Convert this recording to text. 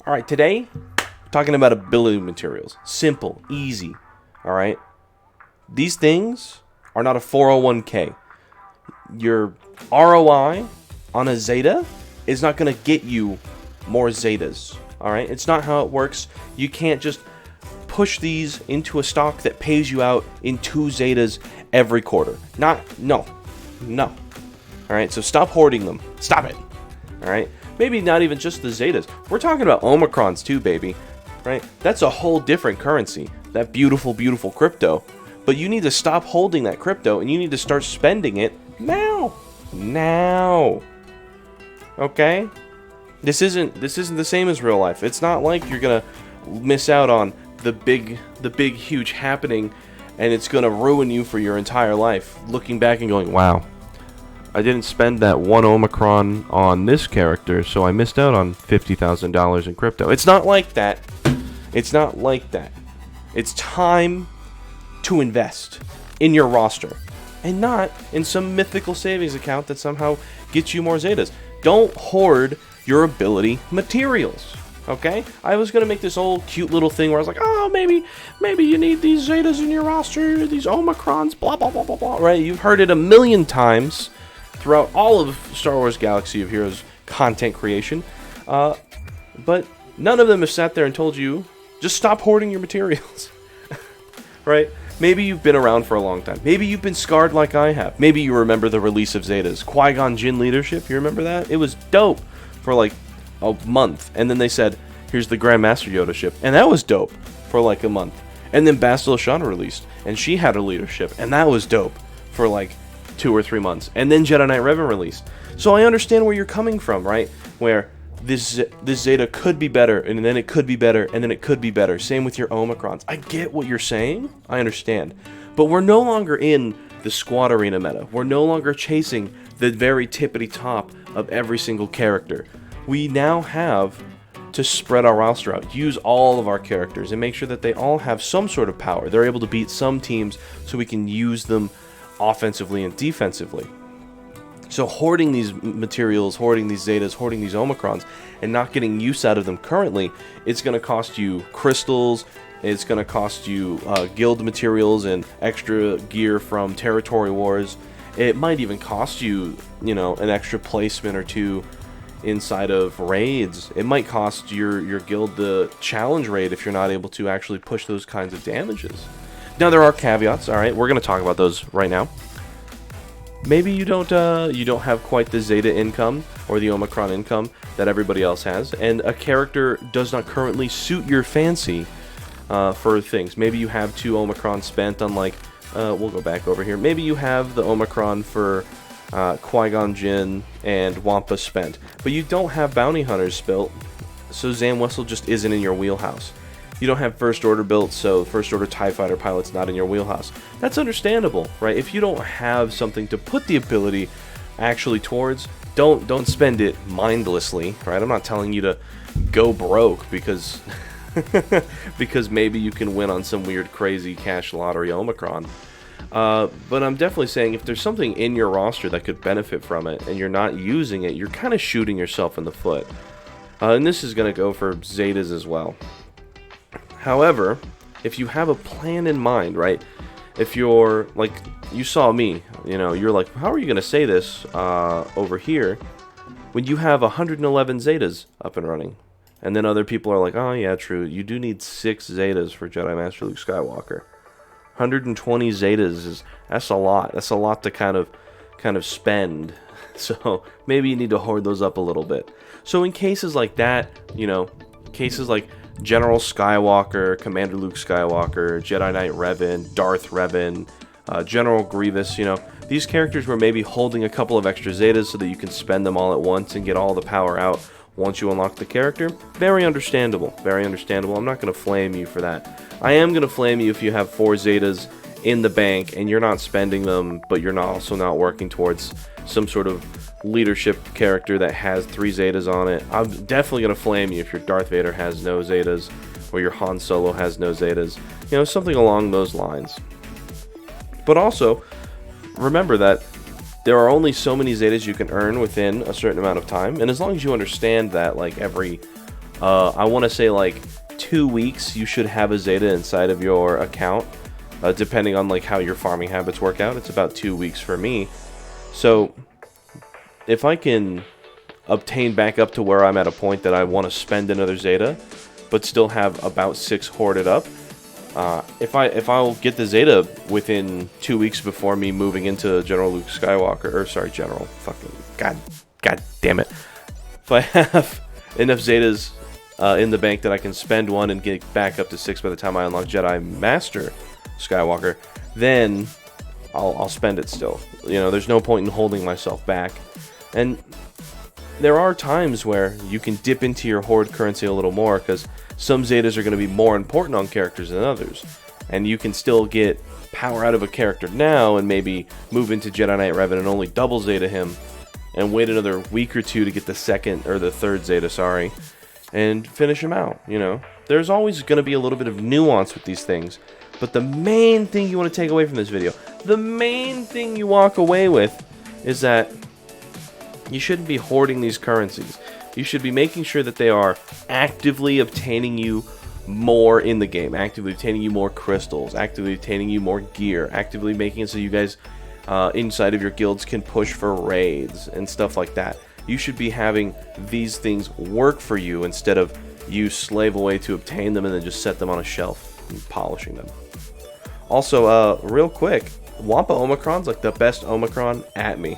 All right, today, we're talking about ability materials. Simple, easy, all right? These things are not a 401k. Your ROI on a Zeta is not going to get you more Zetas, all right? It's not how it works. You can't just push these into a stock that pays you out in 2 Zetas every quarter. No. All right, so stop hoarding them. Stop it, all right? Maybe not even just the Zetas. We're talking about omicrons too, baby, right? That's a whole different currency, that beautiful, beautiful crypto. But you need to stop holding that crypto, and you need to start spending it now. Okay? This isn't the same as real life. It's not like you're gonna miss out on the big huge happening, and it's gonna ruin you for your entire life. Looking back and going, wow, I didn't spend that 1 omicron on this character, so I missed out on $50,000 in crypto. It's not like that. It's time to invest in your roster, and not in some mythical savings account that somehow gets you more Zetas. Don't hoard your ability materials, okay? I was going to make this old cute little thing where I was like, oh, maybe you need these Zetas in your roster, these omicrons, blah, blah, blah, blah, blah, right? You've heard it a million times throughout all of Star Wars Galaxy of Heroes content creation, but none of them have sat there and told you, just stop hoarding your materials, right? Maybe you've been around for a long time. Maybe you've been scarred like I have. Maybe you remember the release of Zetas. Qui-Gon Jinn leadership, you remember that? It was dope for like a month. And then they said, here's the Grandmaster Yoda ship. And that was dope for like a month. And then Bastila Shan released. And she had her leadership. And that was dope for like 2 or 3 months. And then Jedi Knight Revan released. So I understand where you're coming from, right? Where this Zeta could be better, and then it could be better, and then it could be better. Same with your omicrons. I get what you're saying. I understand. But we're no longer in the squad arena meta. We're no longer chasing the very tippity top of every single character. We now have to spread our roster out, use all of our characters, and make sure that they all have some sort of power. They're able to beat some teams so we can use them offensively and defensively. So hoarding these materials, hoarding these Zetas, hoarding these omicrons, and not getting use out of them currently, it's going to cost you crystals, it's going to cost you guild materials and extra gear from territory wars. It might even cost you, an extra placement or 2 inside of raids. It might cost your guild the challenge raid if you're not able to actually push those kinds of damages. Now there are caveats, alright, we're going to talk about those right now. Maybe you don't have quite the Zeta income or the Omicron income that everybody else has, and a character does not currently suit your fancy for things. Maybe you have 2 Omicron spent on we'll go back over here. Maybe you have the Omicron for Qui-Gon Jinn and Wampa spent, but you don't have Bounty Hunters spelt, so Zam Wessel just isn't in your wheelhouse. You don't have First Order built, so First Order TIE Fighter pilot's not in your wheelhouse. That's understandable, right? If you don't have something to put the ability actually towards, don't spend it mindlessly, right? I'm not telling you to go broke because because maybe you can win on some weird, crazy cash lottery Omicron. But I'm definitely saying if there's something in your roster that could benefit from it and you're not using it, you're kind of shooting yourself in the foot. And this is going to go for Zetas as well. However, if you have a plan in mind, right? If you're, like, you saw me, you're like, how are you going to say this over here when you have 111 Zetas up and running? And then other people are like, oh yeah, true, you do need 6 Zetas for Jedi Master Luke Skywalker. 120 Zetas, that's a lot. That's a lot to kind of spend. So maybe you need to hoard those up a little bit. So in cases like that, cases like General Skywalker, Commander Luke Skywalker, Jedi Knight Revan, Darth Revan, General Grievous, these characters were maybe holding a couple of extra Zetas so that you can spend them all at once and get all the power out once you unlock the character. Very understandable. Very understandable. I'm not going to flame you for that. I am going to flame you if you have 4 Zetas in the bank and you're not spending them, but you're also not working towards some sort of leadership character that has 3 Zetas on it. I'm definitely going to flame you if your Darth Vader has no Zetas or your Han Solo has no Zetas. Something along those lines. But also, remember that there are only so many Zetas you can earn within a certain amount of time, and as long as you understand that, like, every I want to say like 2 weeks you should have a Zeta inside of your account, depending on like how your farming habits work out. It's about 2 weeks for me. So if I can obtain back up to where I'm at a point that I want to spend another Zeta, but still have about 6 hoarded up, if I'll get the Zeta within 2 weeks before me moving into General Luke Skywalker, or sorry, General fucking god damn it. If I have enough Zetas in the bank that I can spend one and get back up to 6 by the time I unlock Jedi Master Skywalker, then I'll spend it still. You know, there's no point in holding myself back. And there are times where you can dip into your hoard currency a little more, because some Zetas are going to be more important on characters than others. And you can still get power out of a character now and maybe move into Jedi Knight Revan and only double Zeta him, and wait another week or two to get the second or the third Zeta, sorry, and finish him out, you know. There's always going to be a little bit of nuance with these things, but the main thing you want to take away from this video, the main thing you walk away with, is that you shouldn't be hoarding these currencies. You should be making sure that they are actively obtaining you more in the game, actively obtaining you more crystals, actively obtaining you more gear, actively making it so you guys inside of your guilds can push for raids and stuff like that. You should be having these things work for you instead of you slave away to obtain them and then just set them on a shelf and polishing them. Also, real quick, Wampa Omicron's like the best Omicron at me.